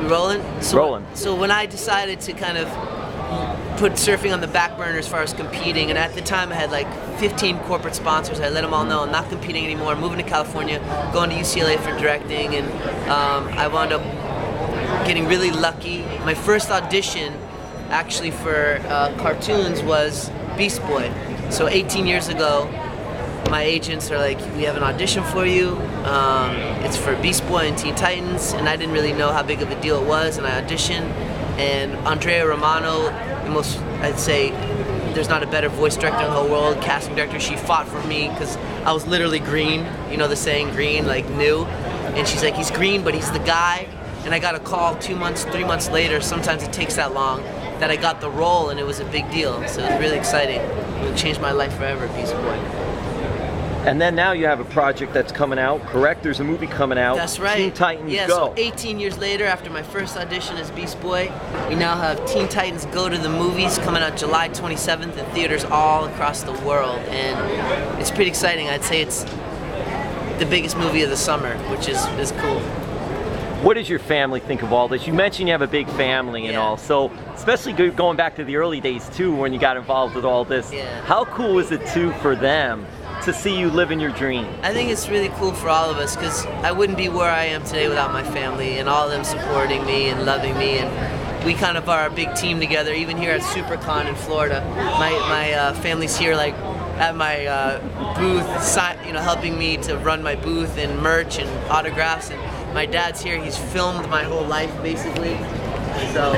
We rolling? Rolling. So when I decided to kind of put surfing on the back burner as far as competing, and at the time I had like 15 corporate sponsors. I let them all know I'm not competing anymore. I'm moving to California, going to UCLA for directing, and I wound up getting really lucky. My first audition actually for cartoons was Beast Boy. So 18 years ago, my agents are like, we have an audition for you. It's for Beast Boy and Teen Titans, and I didn't really know how big of a deal it was, and I auditioned, and Andrea Romano, the most, I'd say, there's not a better voice director in the whole world, casting director, she fought for me because I was literally green, you know the saying, green, like new, and she's like, he's green, but he's the guy, and I got a call 2 months, 3 months later, sometimes it takes that long, that I got the role, and it was a big deal, so it was really exciting. It changed my life forever, Beast Boy. And then now you have a project that's coming out, correct? There's a movie coming out. That's right. Teen Titans yeah, Go. So 18 years later, after my first audition as Beast Boy, we now have Teen Titans Go to the movies coming out July 27th in theaters all across the world. And it's pretty exciting. I'd say it's the biggest movie of the summer, which is cool. What does your family think of all this? You mentioned you have a big family and all, so especially going back to the early days too, when you got involved with all this, how cool is it too for them to see you living your dream? I think it's really cool for all of us because I wouldn't be where I am today without my family and all of them supporting me and loving me, and we kind of are a big team together. Even here at SuperCon in Florida, my family's here like at my booth, you know, helping me to run my booth and merch and autographs, and my dad's here. He's filmed my whole life basically, so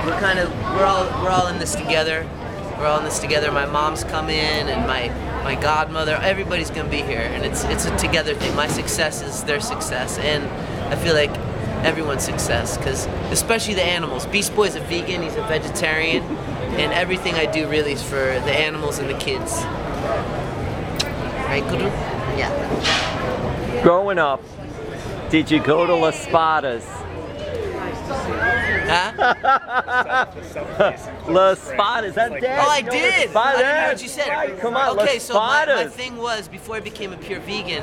we're all in this together. We're all in this together. My mom's come in, and my godmother, everybody's gonna be here, and it's a together thing. My success is their success, and I feel like everyone's success, because especially the animals. Beast Boy's a vegan, he's a vegetarian, and everything I do really is for the animals and the kids. Right, Guru? Yeah. Growing up, did you go to Las Spadas? Huh? Las Spadas, is that dead? Oh, I did! I didn't hear what you said. Right, come on, okay, Las so my Spadas. thing was, before I became a pure vegan,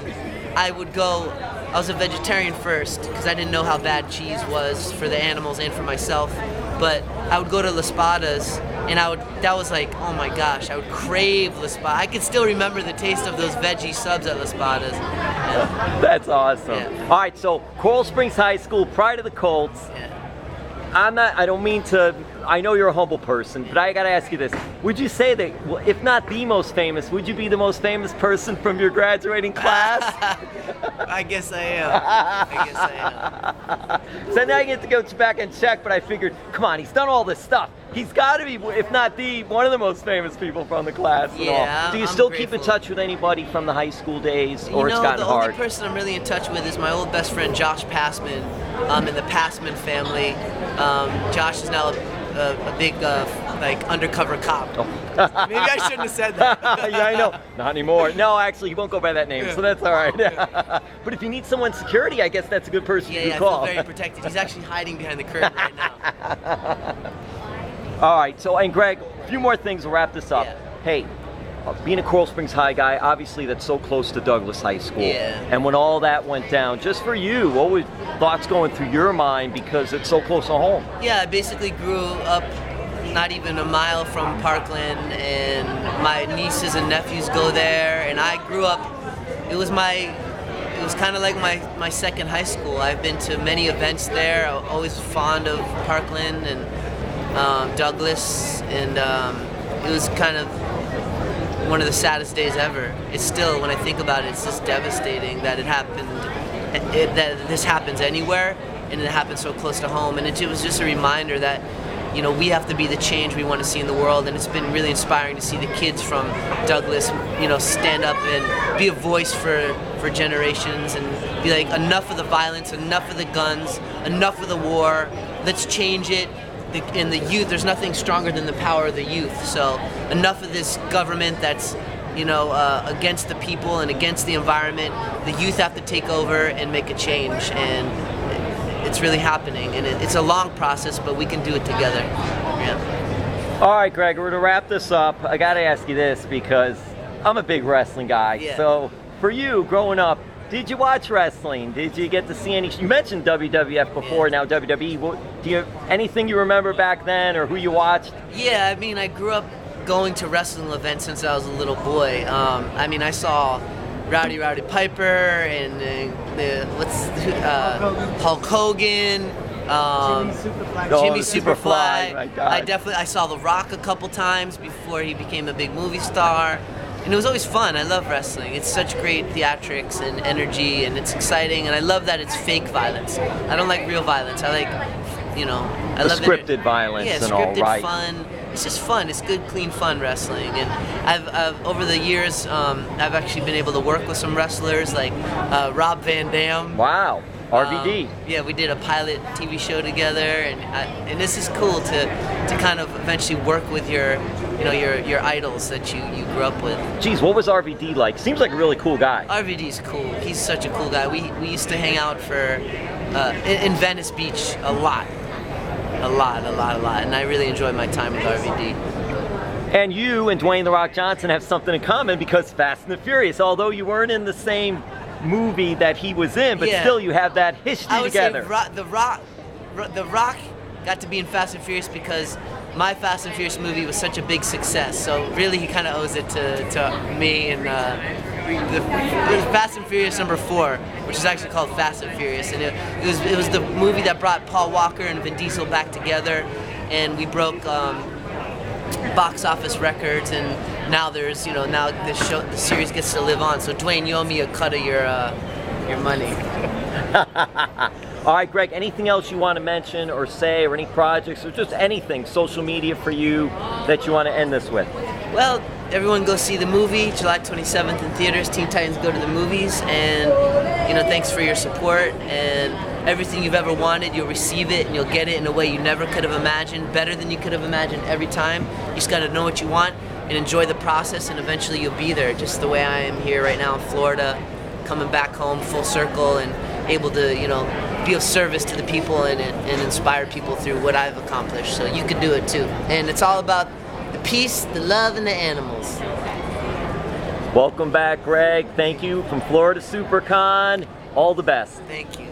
I was a vegetarian first, because I didn't know how bad cheese was for the animals and for myself, but I would go to Las Spadas, and that was like, oh my gosh, I would crave Las Spadas. I can still remember the taste of those veggie subs at Las Spadas. Yeah. That's awesome. Yeah. All right, so Coral Springs High School, pride of the Colts. Yeah. I don't mean to, I know you're a humble person, but I gotta ask you this. Would you say that, well, if not the most famous, would you be the most famous person from your graduating class? I guess I am. So now you get to go back and check, but I figured, come on, he's done all this stuff. He's gotta be, if not one of the most famous people from the class and all. Do you still keep in touch with anybody from the high school days, or it's gotten hard? The only person I'm really in touch with is my old best friend Josh Passman, in the Passman family. Josh is now a big like undercover cop. Oh. Maybe I shouldn't have said that. Yeah, I know. Not anymore. No, actually, he won't go by that name, so that's all right. But if you need someone security, I guess that's a good person to call. I feel very protected. He's actually hiding behind the curtain right now. All right, so, and Greg, a few more things to wrap this up. Yeah. Hey, being a Coral Springs High guy, obviously that's so close to Douglas High School. Yeah. And when all that went down, just for you, what were thoughts going through your mind because it's so close to home? Yeah, I basically grew up not even a mile from Parkland, and my nieces and nephews go there, and I grew up, it was kind of like my second high school. I've been to many events there. I'm always fond of Parkland and Douglas, and it was kind of one of the saddest days ever. It's still, when I think about it, it's just devastating that it happened, that this happens anywhere, and it happens so close to home. And it was just a reminder that, you know, we have to be the change we want to see in the world, and it's been really inspiring to see the kids from Douglas, you know, stand up and be a voice for generations, and be like, enough of the violence, enough of the guns, enough of the war, let's change it. In the youth, there's nothing stronger than the power of the youth. So enough of this government that's, you know, against the people and against the environment. The youth have to take over and make a change, and it's really happening. And it's a long process, but we can do it together. Yeah. All right, Greg, we're gonna wrap this up. I gotta ask you this because I'm a big wrestling guy. Yeah. So for you, growing up, Did you watch wrestling? Did you get to see any? You mentioned WWF before, now WWE. Do you have anything you remember back then, or who you watched? Yeah, I mean, I grew up going to wrestling events since I was a little boy. I mean, I saw Rowdy Piper and Hulk Hogan, Jimmy Superfly. I saw The Rock a couple times before he became a big movie star. And it was always fun. I love wrestling. It's such great theatrics and energy, and it's exciting. And I love that it's fake violence. I don't like real violence. I like, I love scripted violence. Yeah, and scripted all, right. fun. It's just fun. It's good, clean, fun wrestling. And I've over the years, I've actually been able to work with some wrestlers like Rob Van Dam. Wow. RVD. Yeah, we did a pilot TV show together, and this is cool to kind of eventually work with your idols that you grew up with. Geez, what was RVD like? Seems like a really cool guy. RVD's cool. He's such a cool guy. We used to hang out in Venice Beach a lot, and I really enjoyed my time with RVD. And you and Dwayne "The Rock" Johnson have something in common, because Fast and the Furious, although you weren't in the same movie that he was in, but still you have that history together. Say The Rock got to be in Fast and Furious because my Fast and Furious movie was such a big success. So really, he kind of owes it to me. And the Fast and Furious #4, which is actually called Fast and Furious, and it was the movie that brought Paul Walker and Vin Diesel back together, and we broke box office records, and now there's now the series gets to live on. So Dwayne, you owe me a cut of your money. All right, Greg, anything else you want to mention or say, or any projects, or just anything, social media for you, that you want to end this with? Well, everyone go see the movie, July 27th in theaters. Teen Titans Go to the Movies, and thanks for your support, and everything you've ever wanted, you'll receive it, and you'll get it in a way you never could have imagined, better than you could have imagined every time. You just got to know what you want and enjoy the process, and eventually you'll be there, just the way I am here right now in Florida, coming back home full circle and able to be of service to the people and inspire people through what I've accomplished. So you can do it too. And it's all about the peace, the love, and the animals. Welcome back, Greg. Thank you from Florida SuperCon. All the best. Thank you.